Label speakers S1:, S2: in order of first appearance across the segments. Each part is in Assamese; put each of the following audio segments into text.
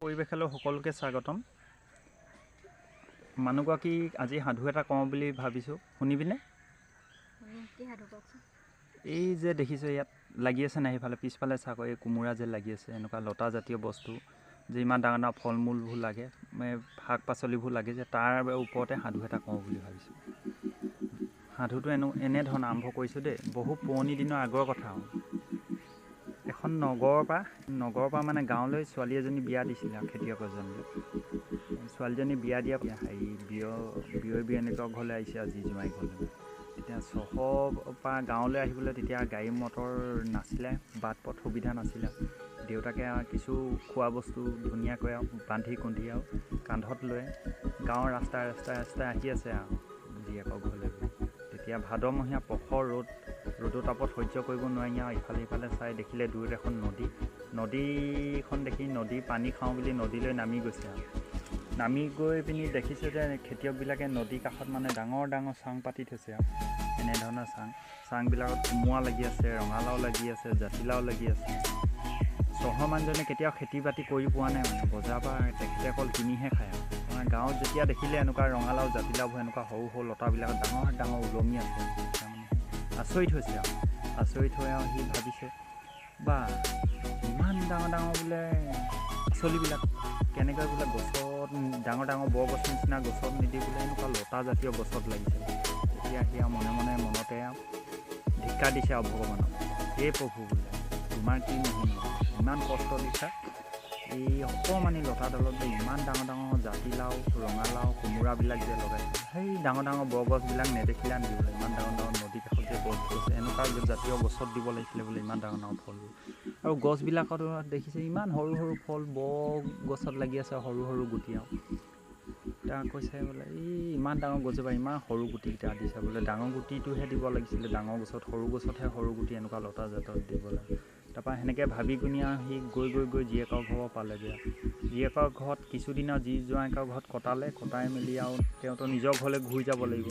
S1: পৰিৱেশলৈ সকলোকে স্বাগতম। মানুহগৰাকীক আজি সাধু এটা কওঁ বুলি ভাবিছোঁ, শুনিবিনে? এই যে দেখিছোঁ ইয়াত লাগি আছে নাই, সেইফালে পিছফালে চাকৈ এই কোমোৰা যে লাগি আছে, এনেকুৱা লতা জাতীয় বস্তু যে ইমান ডাঙৰ ডাঙৰ ফল মূলবোৰ লাগে, শাক পাচলিবোৰ লাগে যে, তাৰ ওপৰতে সাধু এটা কওঁ বুলি ভাবিছোঁ। সাধুটো এনেধৰণে আৰম্ভ কৰিছোঁ দেই, বহু পুৰণি দিনৰ আগৰ কথা। এখন নগৰৰ পৰা মানে গাঁৱলৈ ছোৱালী এজনী বিয়া দিছিলে আৰু খেতিয়ক এজনীলৈ। ছোৱালীজনী বিয়া দিয়া বিয়নীকৰ ঘৰলৈ আহিছে আৰু জোঁৱাই ঘৰলৈ। তেতিয়া চহৰৰ পৰা গাঁৱলৈ আহিবলৈ তেতিয়া গাড়ী মটৰ নাছিলে, বাট পথ সুবিধা নাছিলে। দেউতাকে কিছু খোৱা বস্তু ধুনীয়াকৈ আৰু বান্ধি কুন্ধি আৰু কান্ধত লৈ গাঁৱৰ ৰাস্তাই আহি আছে আৰু জীয়েকৰ ঘৰলৈ। তেতিয়া ভাদমহীয়া প্ৰখৰ ৰ'দৰ তাপত সহ্য কৰিব নোৱাৰি আৰু ইফালে সিফালে চাই দেখিলে দূৰত এখন নদীখন দেখি নদীৰ পানী খাওঁ বুলি নদীলৈ নামি গৈছে আৰু নামি গৈ পিনি দেখিছে যে খেতিয়কবিলাকে নদীৰ কাষত মানে ডাঙৰ ডাঙৰ চাং পাতি থৈছে আৰু এনেধৰণৰ চাংবিলাকত কোমোৰা লাগি আছে, ৰঙালাও লাগি আছে, জাতিলাও লাগি আছে। চহৰৰ মানুহজনে কেতিয়াও খেতি বাতি কৰি পোৱা নাই, মানে বজাৰৰ পৰা তেখেতে অকল কিনিহে খায় আৰু গাঁৱত যেতিয়া দেখিলে এনেকুৱা ৰঙালাও জাতিলাওবোৰ এনেকুৱা সৰু সৰু লতাবিলাকত ডাঙৰ ডাঙৰ ওলমি আছে, আচৰিত হৈছে আৰু আচৰিত হৈ আৰু সি ভাবিছে, বা ইমান ডাঙৰ ডাঙৰ বোলে পাচলিবিলাক কেনেকৈ বোলে গছত ডাঙৰ ডাঙৰ বৰগছ নিচিনা গছত নিদি বোলে এনেকুৱা লতা জাতীয় গছত লাগিছে। তেতিয়া সি আৰু মনতে আৰু ধিক্কাৰ দিছে আৰু ভগৱানক, এই প্ৰভু বোলে তোমাৰ কি নহ'ল, ইমান কষ্ট দিছা, এই অকণমানি লতাডালত যে ইমান ডাঙৰ ডাঙৰ জাতিলাও, ৰঙালাও, কোমোৰাবিলাক যে লগাইছে, সেই ডাঙৰ ডাঙৰ বৰগছবিলাক নেদেখিলা নেকি বোলে, ইমান ডাঙৰ ডাঙৰ নদীৰ কাষত যে গছ এনেকুৱা জাতীয় গছত দিব লাগিছিলে বোলে ইমান ডাঙৰ ডাঙৰ ফলবোৰ। আৰু গছবিলাকতো দেখিছে ইমান সৰু সৰু ফল গছত লাগি আছে, সৰু সৰু গুটি আৰু তেওঁ কৈছে বোলে এই ইমান ডাঙৰ গছজোপা ইমান সৰু গুটিকেইটা দিছে বোলে, ডাঙৰ গুটিটোহে দিব লাগিছিলে, ডাঙৰ গছত সৰু গছতহে সৰু গুটি এনেকুৱা লতা জাতত দিব লাগে। তাৰপৰা সেনেকৈ ভাবি গুনি আৰু সি গৈ জীয়েকৰ ঘৰ পালেগৈ। জীয়েকৰ ঘৰত কিছুদিন আৰু জোঁৱায়েকৰ ঘৰত কটাই মেলি আৰু তেওঁতো নিজৰ ঘৰলৈ ঘূৰি যাব লাগিব।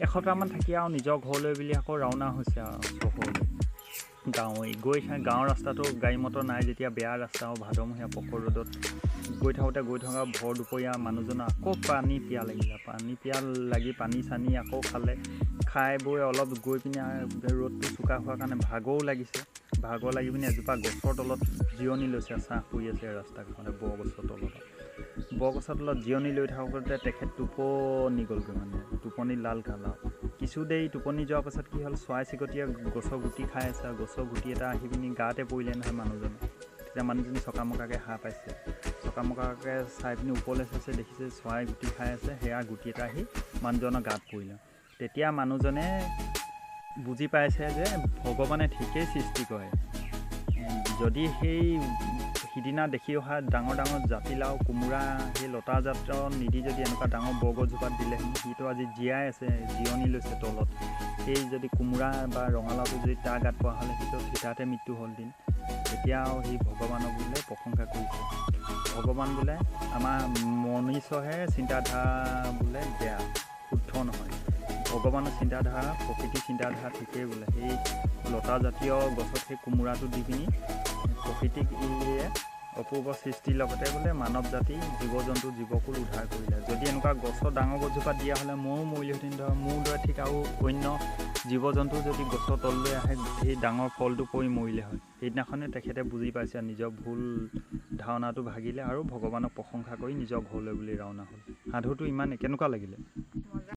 S1: এসপ্তাহমান থাকি আৰু নিজৰ ঘৰলৈ বুলি আকৌ ৰাওনা হৈছে আৰু চহৰলৈ। গাঁৱৰ ৰাস্তাটো গাড়ী মটৰ নাই যেতিয়া, বেয়া ৰাস্তা আৰু ভাদমহীয়া প্ৰখৰ ৰ'দত গৈ থকা ভৰ দুপৰীয়া মানুহজনৰ আকৌ পানী পিয়াহ লাগি পানী চানী আকৌ খাই বৈ অলপ গৈ পিনে ৰ'দটো চোকা হোৱাৰ কাৰণে ভাগৰো লাগিছে। ভাগৰ লাগি পিনে এজোপা গছৰ তলত জিৰণি লৈছে, ছাঁ পৰি আছে ৰাস্তা কাষতে বৰগছৰ তলত জিৰণি লৈ থাকোঁতে তেখেত টোপনি গ'লগৈ, মানে টোপনি লাল কাল। কিছু দেৰি টোপনি যোৱাৰ পাছত কি হ'ল, চৰাই চিৰিকটিয়ে গছৰ গুটি খাই আছে আৰু গছৰ গুটি এটা আহি পিনি গাতে পৰিলে নহয় মানুহজনে। তেতিয়া মানুহজনী চকামকাকৈ সাৰ পাইছে, চকামকাকৈ চাই পিনি ওপৰলৈ চাইছে, দেখিছে চৰাই গুটি খাই আছে, সেয়া গুটি এটা আহি মানুহজনৰ গাত পৰিলে। তেতিয়া মানুহজনে বুজি পাইছে যে ভগৱানে ঠিকেই সৃষ্টি কৰে, যদি সিদিনা দেখি অহা ডাঙৰ ডাঙৰ জাতিলাও, কোমোৰা, সেই লতা জাত নিদি যদি এনেকুৱা ডাঙৰ বৰগছজোপাত দিলে, সিটো আজি জীয়াই আছে, জিৰণি লৈছে তলত। সেই যদি কোমোৰা বা ৰঙালাওটো যদি তাৰ গাত পোৱা হ'লে সিটো থিতাতে মৃত্যু হ'ল দিন। তেতিয়া আৰু সি ভগৱানক বোলে প্ৰশংসা কৰিছে, ভগৱান বোলে আমাৰ মনুষ্যহে চিন্তাধাৰা বোলে বেয়া, শুদ্ধ নহয়। ভগৱানৰ চিন্তাধাৰা, প্ৰকৃতিৰ চিন্তাধাৰা ঠিকেই বোলে। সেই লতা জাতীয় গছত সেই কোমোৰাটো দি পিনি প্ৰকৃতিক অপূৰ্ব সৃষ্টিৰ লগতে বোলে মানৱ জাতি, জীৱ জন্তু, জীৱকুল উদ্ধাৰ কৰিলে। যদি এনেকুৱা গছৰ ডাঙৰ গছজোপাত দিয়া হ'লে ময়ো মৰিলোহেঁতেন, মোৰ দৰে ঠিক আৰু অন্য জীৱ জন্তু যদি গছৰ তললৈ আহে সেই ডাঙৰ ফলটো পৰি মৰিলে হয়। সেইদিনাখনে তেখেতে বুজি পাইছে, নিজৰ ভুল ধাৰণাটো ভাগিলে আৰু ভগৱানক প্ৰশংসা কৰি নিজৰ ঘৰলৈ বুলি ৰাওনা হ'ল। সাধুটো ইমানে, কেনেকুৱা লাগিলে?